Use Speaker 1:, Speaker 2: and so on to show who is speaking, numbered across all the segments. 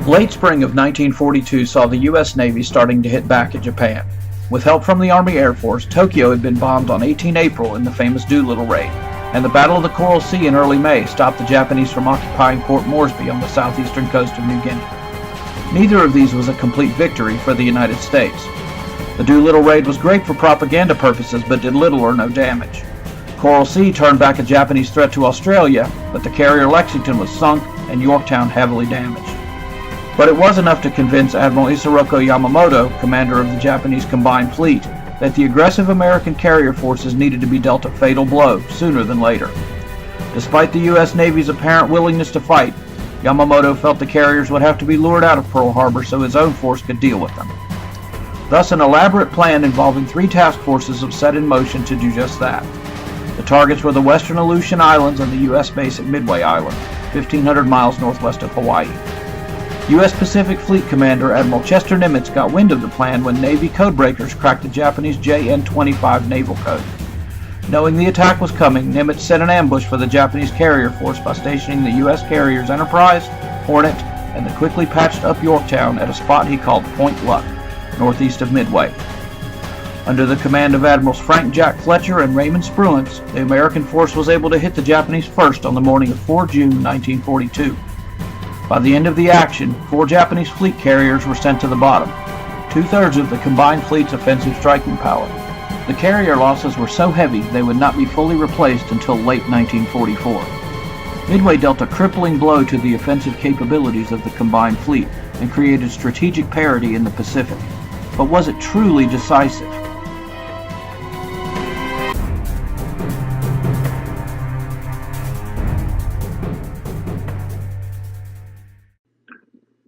Speaker 1: Late spring of 1942 saw the U.S. Navy starting to hit back at Japan. With help from the Army Air Force, Tokyo had been bombed on 18 April in the famous Doolittle Raid, and the Battle of the Coral Sea in early May stopped the Japanese from occupying Port Moresby on the southeastern coast of New Guinea. Neither of these was a complete victory for the United States. The Doolittle Raid was great for propaganda purposes, but did little or no damage. Coral Sea turned back a Japanese threat to Australia, but the carrier Lexington was sunk and Yorktown heavily damaged. But it was enough to convince Admiral Isoroku Yamamoto, commander of the Japanese Combined Fleet, that the aggressive American carrier forces needed to be dealt a fatal blow sooner than later. Despite the U.S. Navy's apparent willingness to fight, Yamamoto felt the carriers would have to be lured out of Pearl Harbor so his own force could deal with them. Thus, an elaborate plan involving 3 task forces was set in motion to do just that. The targets were the western Aleutian Islands and the U.S. base at Midway Island, 1,500 miles northwest of Hawaii. U.S. Pacific Fleet Commander Admiral Chester Nimitz got wind of the plan when Navy codebreakers cracked the Japanese JN-25 naval code. Knowing the attack was coming, Nimitz set an ambush for the Japanese carrier force by stationing the U.S. carriers Enterprise, Hornet, and the quickly patched up Yorktown at a spot he called Point Luck, northeast of Midway. Under the command of Admirals Frank Jack Fletcher and Raymond Spruance, the American force was able to hit the Japanese first on the morning of 4 June 1942. By the end of the action, 4 Japanese fleet carriers were sent to the bottom, 2/3 of the combined fleet's offensive striking power. The carrier losses were so heavy they would not be fully replaced until late 1944. Midway dealt a crippling blow to the offensive capabilities of the combined fleet and created strategic parity in the Pacific. But was it truly decisive?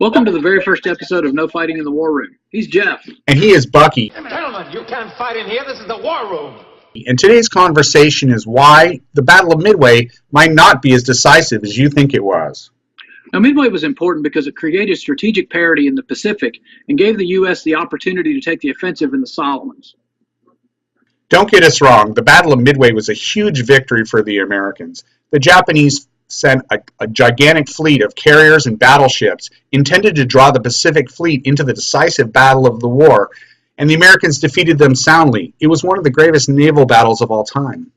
Speaker 1: Welcome to the very first episode of No Fighting in the War Room. He's Jeff.
Speaker 2: And he is Bucky.
Speaker 3: Gentlemen, you can't fight in here. This is the war room.
Speaker 2: And today's conversation is why the Battle of Midway might not be as decisive as you think it was.
Speaker 1: Now, Midway was important because it created strategic parity in the Pacific and gave the U.S. the opportunity to take the offensive in the Solomons.
Speaker 2: Don't get us wrong, the Battle of Midway was a huge victory for the Americans. The Japanese sent a gigantic fleet of carriers and battleships intended to draw the Pacific Fleet into the decisive battle of the war, and the Americans defeated them soundly. It was one of the gravest naval battles of all time.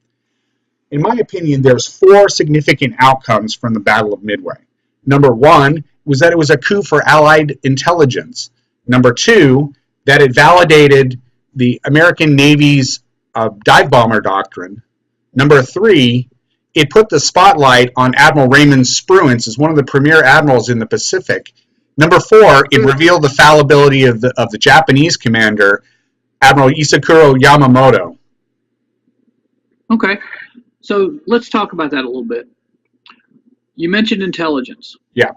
Speaker 2: In my opinion, there's 4 significant outcomes from the Battle of Midway. Number 1 was that it was a coup for Allied intelligence. Number 2, that it validated the American Navy's dive bomber doctrine. Number 3, it put the spotlight on Admiral Raymond Spruance as one of the premier admirals in the Pacific. Number 4, it revealed the fallibility of the Japanese commander, Admiral Isoroku Yamamoto.
Speaker 1: Okay, so let's talk about that a little bit. You mentioned intelligence.
Speaker 2: Yeah.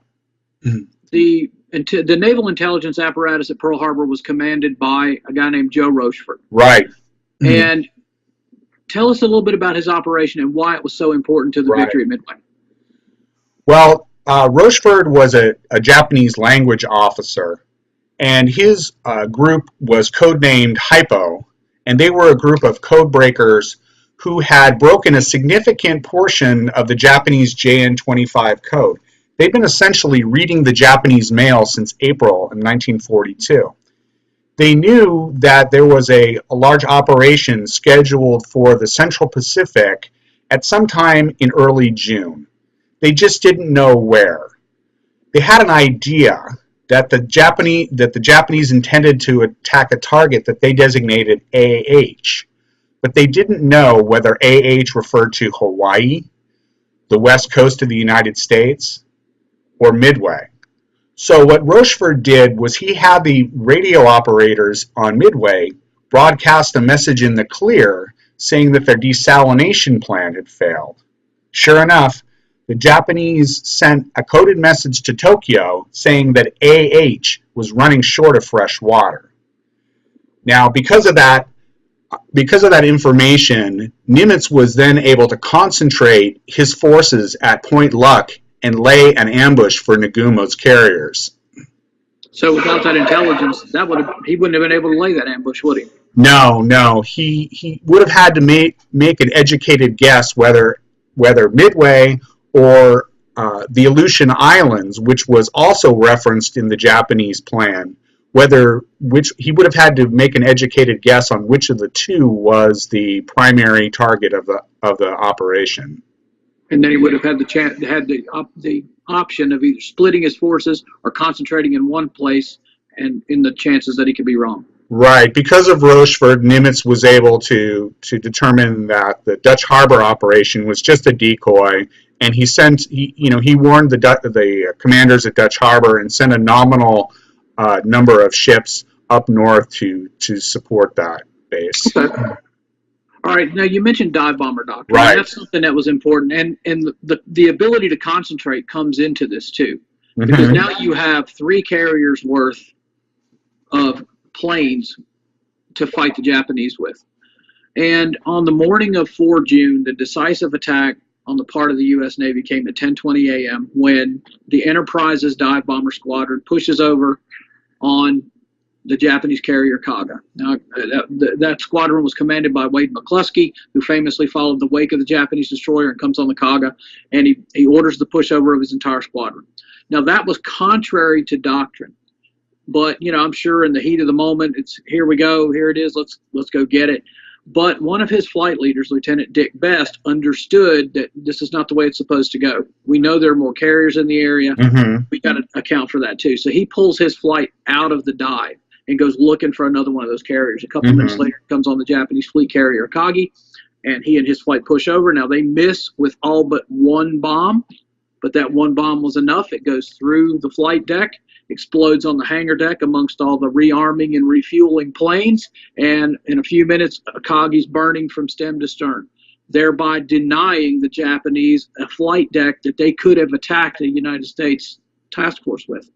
Speaker 1: The naval intelligence apparatus at Pearl Harbor was commanded by a guy named Joe Rochefort.
Speaker 2: Right.
Speaker 1: And tell us a little bit about his operation and why it was so important to the victory at Midway.
Speaker 2: Well, Rochefort was a Japanese language officer, and his group was codenamed Hypo, and they were a group of code breakers who had broken a significant portion of the Japanese JN-25 code. They'd been essentially reading the Japanese mail since April in 1942. They knew that there was a large operation scheduled for the Central Pacific at some time in early June. They just didn't know where. They had an idea that the Japanese intended to attack a target that they designated AH, but they didn't know whether AH referred to Hawaii, the west coast of the United States, or Midway. So what Rochefort did was he had the radio operators on Midway broadcast a message in the clear saying that their desalination plant had failed. Sure enough, the Japanese sent a coded message to Tokyo saying that AH was running short of fresh water. Now, because of that information, Nimitz was then able to concentrate his forces at Point Luck and lay an ambush for Nagumo's carriers.
Speaker 1: So without that intelligence, he wouldn't have been able to lay that ambush, would he?
Speaker 2: No. He would have had to make an educated guess whether Midway or the Aleutian Islands, which was also referenced in the Japanese plan, which he would have had to make an educated guess on which of the two was the primary target of the operation.
Speaker 1: And then he would have had the option of either splitting his forces or concentrating in one place, and in the chances that he could be wrong.
Speaker 2: Right, because of Rochefort, Nimitz was able to determine that the Dutch harbor operation was just a decoy, and he warned the commanders at Dutch harbor and sent a nominal number of ships up north to support that base.
Speaker 1: Okay. All right. Now you mentioned dive bomber doctrine.
Speaker 2: Right.
Speaker 1: That's something that was important, and the ability to concentrate comes into this too, because now you have 3 carriers worth of planes to fight the Japanese with. And on the morning of 4 June, the decisive attack on the part of the U.S. Navy came at 10:20 a.m. when the Enterprise's dive bomber squadron pushes over on the Japanese carrier Kaga. Now, that squadron was commanded by Wade McCluskey, who famously followed the wake of the Japanese destroyer and comes on the Kaga, and he orders the pushover of his entire squadron. Now, that was contrary to doctrine. But, I'm sure in the heat of the moment, it's here we go, here it is, let's go get it. But one of his flight leaders, Lieutenant Dick Best, understood that this is not the way it's supposed to go. We know there are more carriers in the area. We got to account for that too. So he pulls his flight out of the dive and goes looking for another one of those carriers. A couple minutes later, comes on the Japanese fleet carrier Akagi, and he and his flight push over. Now they miss with all but one bomb, but that one bomb was enough. It goes through the flight deck, explodes on the hangar deck amongst all the rearming and refueling planes, and in a few minutes, Akagi's burning from stem to stern, thereby denying the Japanese a flight deck that they could have attacked the United States task force with.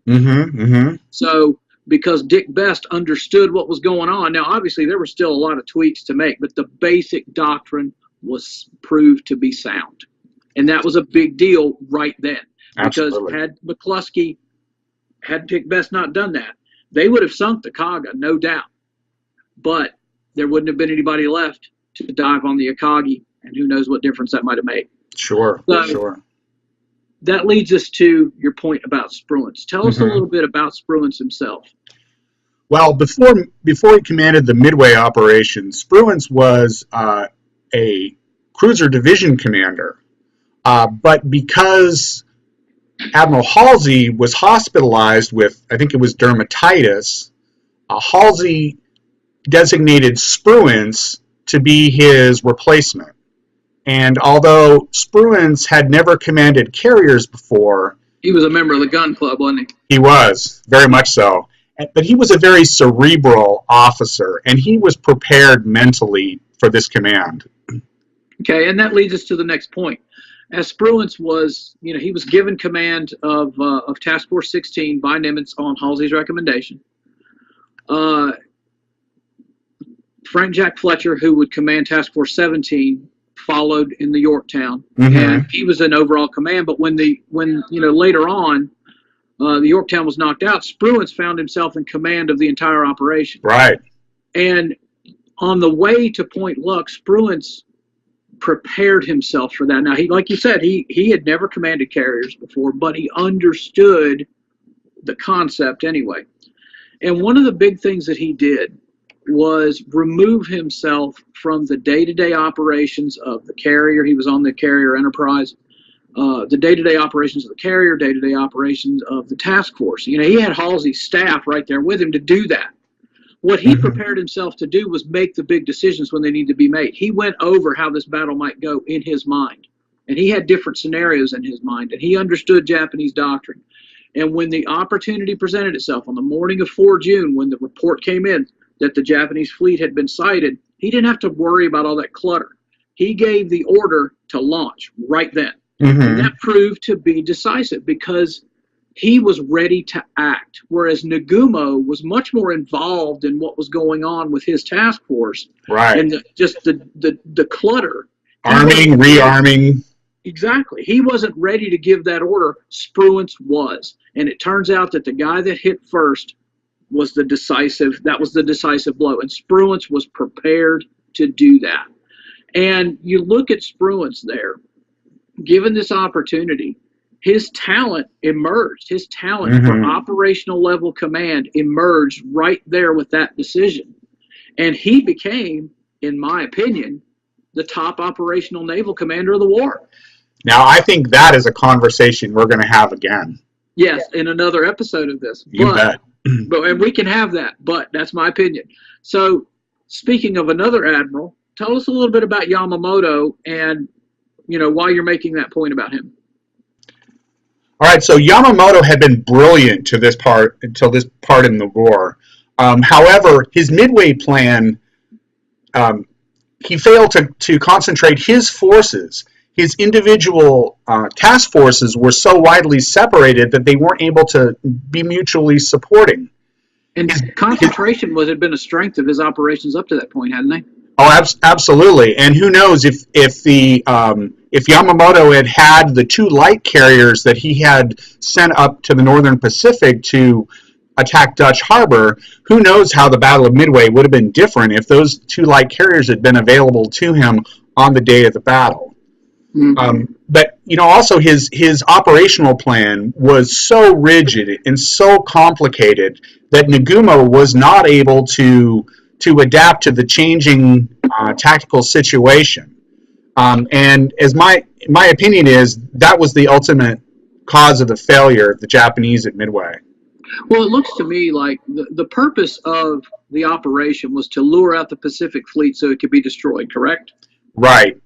Speaker 1: So, because Dick Best understood what was going on, now obviously there were still a lot of tweaks to make, but the basic doctrine was proved to be sound. And that was a big deal right then.
Speaker 2: Absolutely.
Speaker 1: Because had Dick Best not done that, they would have sunk the Kaga, no doubt. But there wouldn't have been anybody left to dive on the Akagi, and who knows what difference that might have made.
Speaker 2: Sure.
Speaker 1: That leads us to your point about Spruance. Tell us a little bit about Spruance himself.
Speaker 2: Well, before he commanded the Midway operation, Spruance was a cruiser division commander. But because Admiral Halsey was hospitalized with, I think it was dermatitis, Halsey designated Spruance to be his replacement. And although Spruance had never commanded carriers before,
Speaker 1: he was a member of the gun club, wasn't he?
Speaker 2: He was, very much so. But he was a very cerebral officer, and he was prepared mentally for this command.
Speaker 1: Okay, and that leads us to the next point. As Spruance was, he was given command of Task Force 16 by Nimitz on Halsey's recommendation. Frank Jack Fletcher, who would command Task Force 17, followed in the Yorktown, and he was in overall command. But when later on the Yorktown was knocked out, Spruance found himself in command of the entire operation.
Speaker 2: Right.
Speaker 1: And on the way to Point Luck, Spruance prepared himself for that. Now, like you said, he had never commanded carriers before, but he understood the concept anyway. And one of the big things that he did was remove himself from the day-to-day operations of the carrier. He was on the carrier Enterprise. The day-to-day operations of the carrier, day-to-day operations of the task force. He had Halsey's staff right there with him to do that. What he prepared himself to do was make the big decisions when they need to be made. He went over how this battle might go in his mind. And he had different scenarios in his mind. And he understood Japanese doctrine. And when the opportunity presented itself on the morning of 4 June, when the report came in that the Japanese fleet had been sighted, he didn't have to worry about all that clutter. He gave the order to launch right then. And that proved to be decisive because he was ready to act, whereas Nagumo was much more involved in what was going on with his task force.
Speaker 2: Right.
Speaker 1: And the clutter.
Speaker 2: Arming, rearming.
Speaker 1: Exactly. He wasn't ready to give that order. Spruance was. And it turns out that the guy that hit first was the decisive blow. And Spruance was prepared to do that. And you look at Spruance there, given this opportunity, his talent emerged. His talent for operational level command emerged right there with that decision. And he became, in my opinion, the top operational naval commander of the war.
Speaker 2: Now, I think that is a conversation we're going to have again.
Speaker 1: Yes, in another episode of this.
Speaker 2: You bet.
Speaker 1: And we can have that, but that's my opinion. So, speaking of another admiral, tell us a little bit about Yamamoto and, why you're making that point about him.
Speaker 2: All right, so Yamamoto had been brilliant until this part in the war. However, his Midway plan, he failed to concentrate his forces. His individual task forces were so widely separated that they weren't able to be mutually supporting.
Speaker 1: And concentration had been a strength of his operations up to that point, hadn't they?
Speaker 2: Oh, absolutely. And who knows if Yamamoto had the 2 light carriers that he had sent up to the northern Pacific to attack Dutch Harbor, who knows how the Battle of Midway would have been different if those 2 light carriers had been available to him on the day of the battle. But also his operational plan was so rigid and so complicated that Nagumo was not able to adapt to the changing tactical situation. And as my opinion is, that was the ultimate cause of the failure of the Japanese at Midway.
Speaker 1: Well, it looks to me like the purpose of the operation was to lure out the Pacific Fleet so it could be destroyed, correct?
Speaker 2: Right.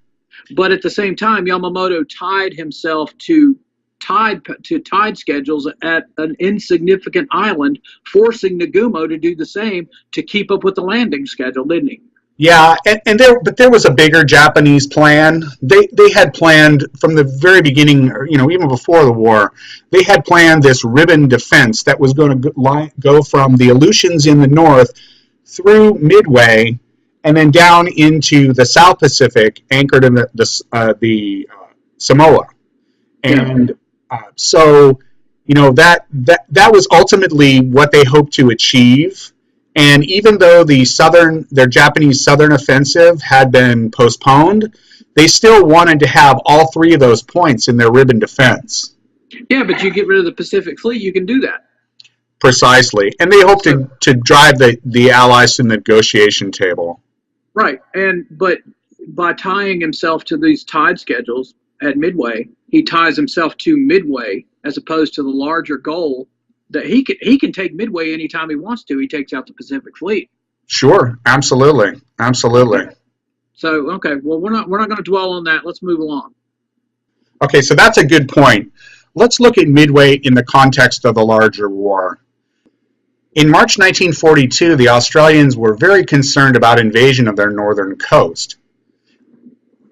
Speaker 1: But at the same time, Yamamoto tied himself to tide schedules at an insignificant island, forcing Nagumo to do the same to keep up with the landing schedule, didn't he?
Speaker 2: Yeah, but there was a bigger Japanese plan. They had planned from the very beginning, even before the war, they had planned this ribbon defense that was going to go from the Aleutians in the north through Midway and then down into the South Pacific, anchored in the Samoa. And so, that was ultimately what they hoped to achieve. And even though their Japanese southern offensive had been postponed, they still wanted to have all 3 of those points in their ribbon defense.
Speaker 1: Yeah, but you get rid of the Pacific Fleet, you can do that.
Speaker 2: Precisely. And they hoped to drive the Allies to the negotiation table.
Speaker 1: Right. But by tying himself to these tide schedules at Midway, he ties himself to Midway as opposed to the larger goal that he can take Midway anytime he wants to. He takes out the Pacific Fleet.
Speaker 2: Sure, absolutely.
Speaker 1: So, okay, well, we're not going to dwell on that. Let's move along.
Speaker 2: Okay, so that's a good point. Let's look at Midway in the context of the larger war. In March 1942, the Australians were very concerned about invasion of their northern coast.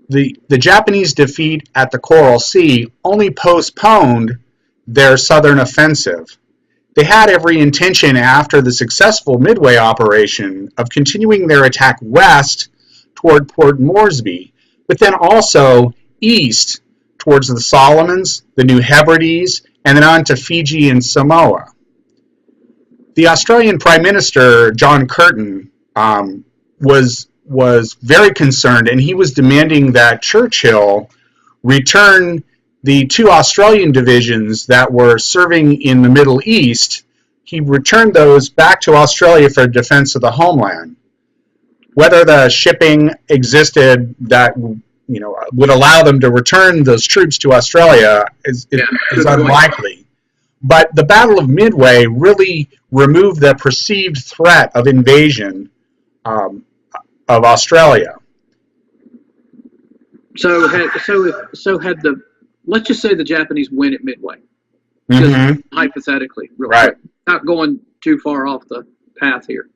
Speaker 2: The Japanese defeat at the Coral Sea only postponed their southern offensive. They had every intention after the successful Midway operation of continuing their attack west toward Port Moresby, but then also east towards the Solomons, the New Hebrides, and then on to Fiji and Samoa. The Australian Prime Minister, John Curtin, was very concerned, and he was demanding that Churchill return the 2 Australian divisions that were serving in the Middle East. He returned those back to Australia for defense of the homeland. Whether the shipping existed that would allow them to return those troops to Australia is unlikely. But the Battle of Midway really removed the perceived threat of invasion of Australia.
Speaker 1: Let's just say the Japanese win at Midway, just hypothetically, real quick, not going too far off the path here.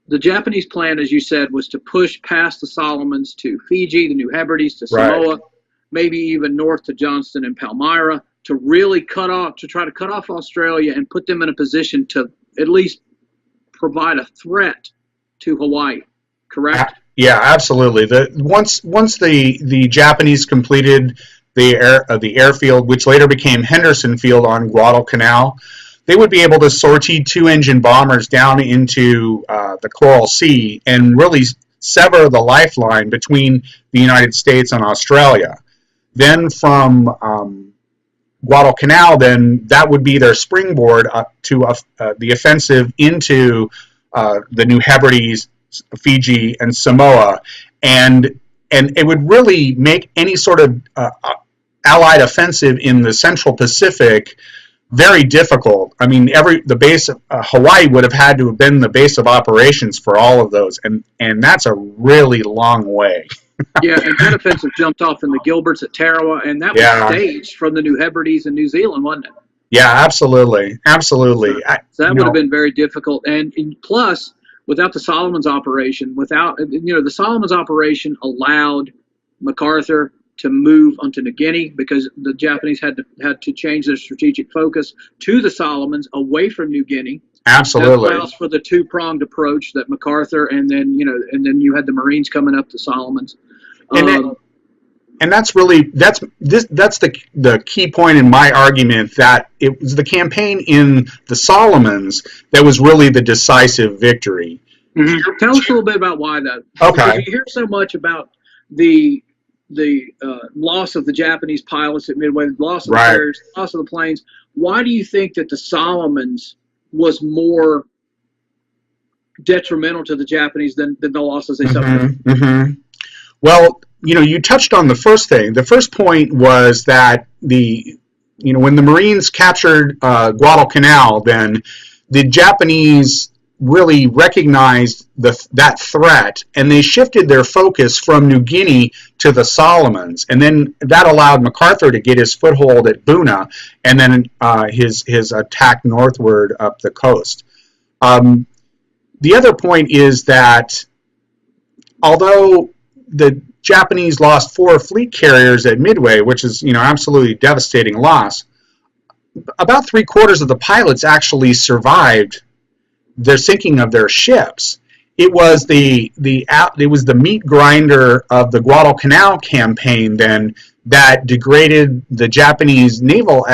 Speaker 1: The Japanese plan, as you said, was to push past the Solomons to Fiji, the New Hebrides, to Samoa, maybe even north to Johnston and Palmyra, to really try to cut off Australia and put them in a position to at least provide a threat to Hawaii, correct?
Speaker 2: Yeah, absolutely. Once the Japanese completed the airfield, which later became Henderson Field on Guadalcanal, they would be able to sortie 2-engine bombers down into the Coral Sea and really sever the lifeline between the United States and Australia. Then from Guadalcanal, then that would be their springboard to the offensive into the New Hebrides, Fiji, and Samoa, and it would really make any sort of Allied offensive in the Central Pacific very difficult. I mean, the base of Hawaii would have had to have been the base of operations for all of those, and that's a really long way.
Speaker 1: Yeah, and that offensive jumped off in the Gilberts at Tarawa, and that was staged from the New Hebrides in New Zealand, wasn't it?
Speaker 2: Yeah, absolutely.
Speaker 1: So that would have been very difficult, and plus, without the Solomons operation, the Solomons operation allowed MacArthur to move onto New Guinea because the Japanese had to change their strategic focus to the Solomons away from New Guinea.
Speaker 2: Absolutely.
Speaker 1: That allows for the two-pronged approach that MacArthur and then you had the Marines coming up to Solomons.
Speaker 2: And that's the key point in my argument, that it was the campaign in the Solomons that was really the decisive victory.
Speaker 1: Mm-hmm. Tell us a little bit about why that.
Speaker 2: Okay.
Speaker 1: Because you hear so much about the loss of the Japanese pilots at Midway, the loss of the carriers, the loss of the planes. Why do you think that the Solomons was more detrimental to the Japanese than the losses they suffered?
Speaker 2: Mm-hmm. Well, you touched on the first thing. The first point was that when the Marines captured Guadalcanal, then the Japanese really recognized that threat, and they shifted their focus from New Guinea to the Solomons, and then that allowed MacArthur to get his foothold at Buna, and then his attack northward up the coast. The other point is that although the Japanese lost 4 fleet carriers at Midway, which is absolutely devastating loss, about 3/4 of the pilots actually survived their sinking of their ships. It was the meat grinder of the Guadalcanal campaign then that degraded the Japanese naval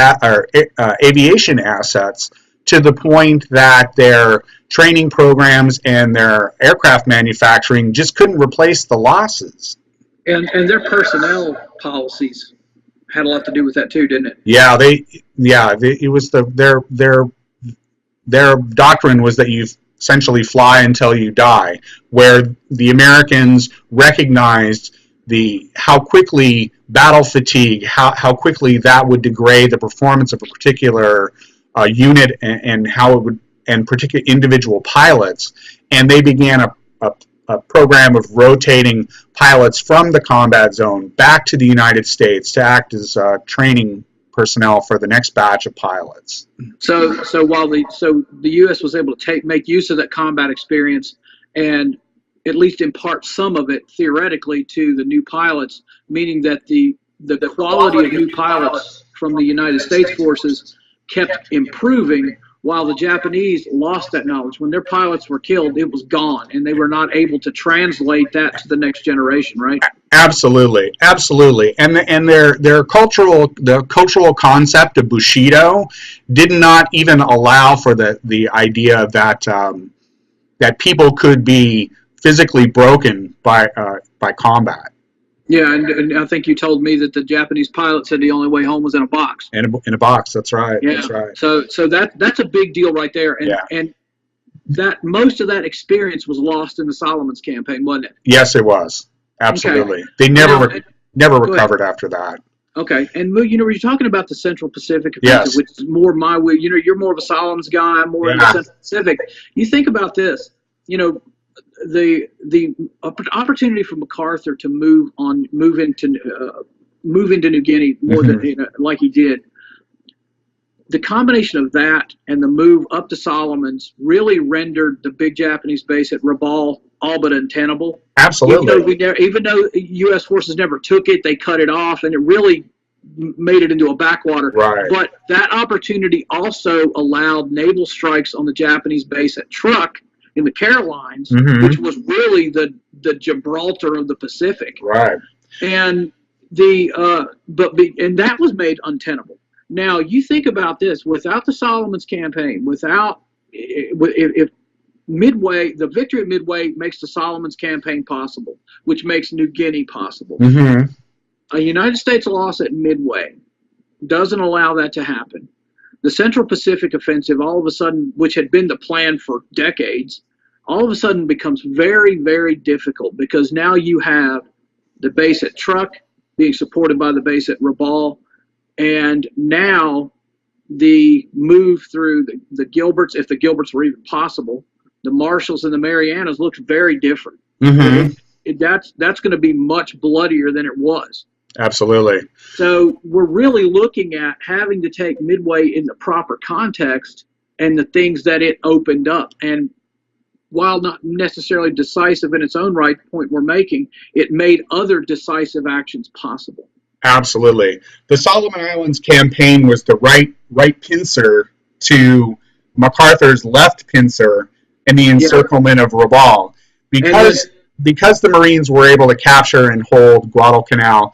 Speaker 2: aviation assets to the point that their training programs and their aircraft manufacturing just couldn't replace the losses.
Speaker 1: And their personnel policies had a lot to do with that too, didn't it?
Speaker 2: Yeah, it was their doctrine was that you essentially fly until you die, where the Americans recognized how quickly battle fatigue, how quickly that would degrade the performance of a particular unit and how it would, and particular individual pilots, and they began a program of rotating pilots from the combat zone back to the United States to act as training personnel for the next batch of pilots.
Speaker 1: So the U.S. was able to make use of that combat experience and at least impart some of it theoretically to the new pilots, meaning that the quality of new pilots from the United States forces kept improving while the Japanese lost that knowledge. When their pilots were killed, it was gone, and they were not able to translate that to the next generation, right?
Speaker 2: Absolutely. And the cultural concept of Bushido did not even allow for the idea that people could be physically broken by combat.
Speaker 1: Yeah, and I think you told me that the Japanese pilot said the only way home was in a box.
Speaker 2: In a box, that's right.
Speaker 1: Yeah.
Speaker 2: That's right.
Speaker 1: So that's a big deal right there. And that most of that experience was lost in the Solomons campaign, wasn't it?
Speaker 2: Yes, it was. Absolutely. Okay. They never recovered after that.
Speaker 1: Okay. And you're talking about the Central Pacific offensive, which is more my way. You're more of a Solomons guy, I'm more in the Central Pacific. You think about this, the opportunity for MacArthur to move into New Guinea more than like he did. The combination of that and the move up to Solomons really rendered the big Japanese base at Rabaul all but untenable.
Speaker 2: Absolutely.
Speaker 1: Even though U.S. forces never took it, they cut it off, and it really made it into a backwater.
Speaker 2: Right.
Speaker 1: But that opportunity also allowed naval strikes on the Japanese base at Truk in the Carolines, which was really the Gibraltar of the Pacific.
Speaker 2: Right.
Speaker 1: And and that was made untenable. Now you think about this: without the Solomons campaign, if Midway, the victory at Midway makes the Solomons campaign possible, which makes New Guinea possible. A United States loss at Midway doesn't allow that to happen. The Central Pacific Offensive, all of a sudden, which had been the plan for decades, all of a sudden becomes very, very difficult because now you have the base at Truk being supported by the base at Rabaul, and now the move through the Gilberts, if the Gilberts were even possible, the Marshalls and the Marianas looked very different. That's going to be much bloodier than it was.
Speaker 2: Absolutely.
Speaker 1: So we're really looking at having to take Midway in the proper context and the things that it opened up. And while not necessarily decisive in its own right, the point we're making, it made other decisive actions possible.
Speaker 2: Absolutely. The Solomon Islands campaign was the right pincer to MacArthur's left pincer in the encirclement of Rabaul. Because the Marines were able to capture and hold Guadalcanal,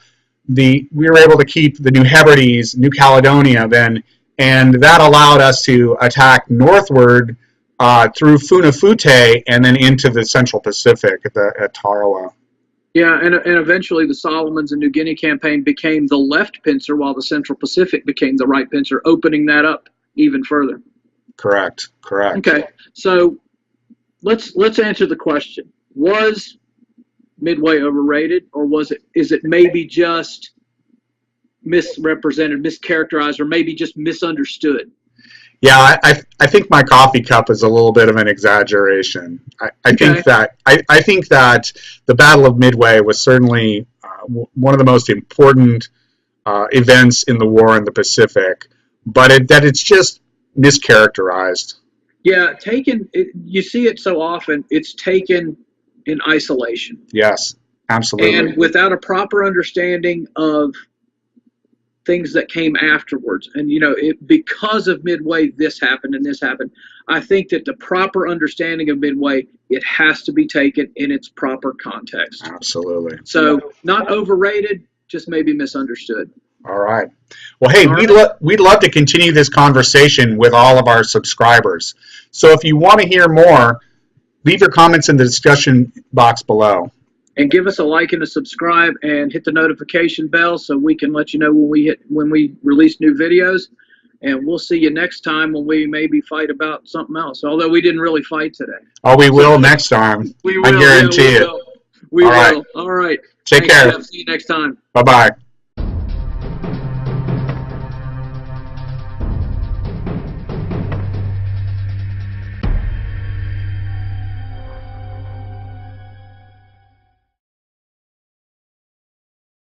Speaker 2: we were able to keep the New Hebrides, New Caledonia then, and that allowed us to attack northward through Funafuti and then into the Central Pacific at Tarawa.
Speaker 1: Yeah, and eventually the Solomons and New Guinea campaign became the left pincer while the Central Pacific became the right pincer, opening that up even further.
Speaker 2: Correct.
Speaker 1: Okay, so let's answer the question. Was Midway overrated, or is it maybe just misrepresented, mischaracterized, or maybe just misunderstood?
Speaker 2: Yeah, I think my coffee cup is a little bit of an exaggeration. I think that the Battle of Midway was certainly one of the most important events in the war in the Pacific, but it's just mischaracterized.
Speaker 1: Yeah, you see it so often. It's taken in isolation.
Speaker 2: Yes, absolutely.
Speaker 1: And without a proper understanding of things that came afterwards. And, because of Midway, this happened and this happened. I think that the proper understanding of Midway, it has to be taken in its proper context.
Speaker 2: Absolutely.
Speaker 1: So not overrated, just maybe misunderstood.
Speaker 2: All right. Well, hey, we'd love to continue this conversation with all of our subscribers. So if you want to hear more, leave your comments in the discussion box below.
Speaker 1: And give us a like and a subscribe and hit the notification bell so we can let you know when we release new videos. And we'll see you next time when we maybe fight about something else, although we didn't really fight today.
Speaker 2: Oh, we will next time.
Speaker 1: We will.
Speaker 2: I guarantee it.
Speaker 1: We will.
Speaker 2: All right.
Speaker 1: All right.
Speaker 2: Take care.
Speaker 1: Jeff. See you next time.
Speaker 2: Bye-bye.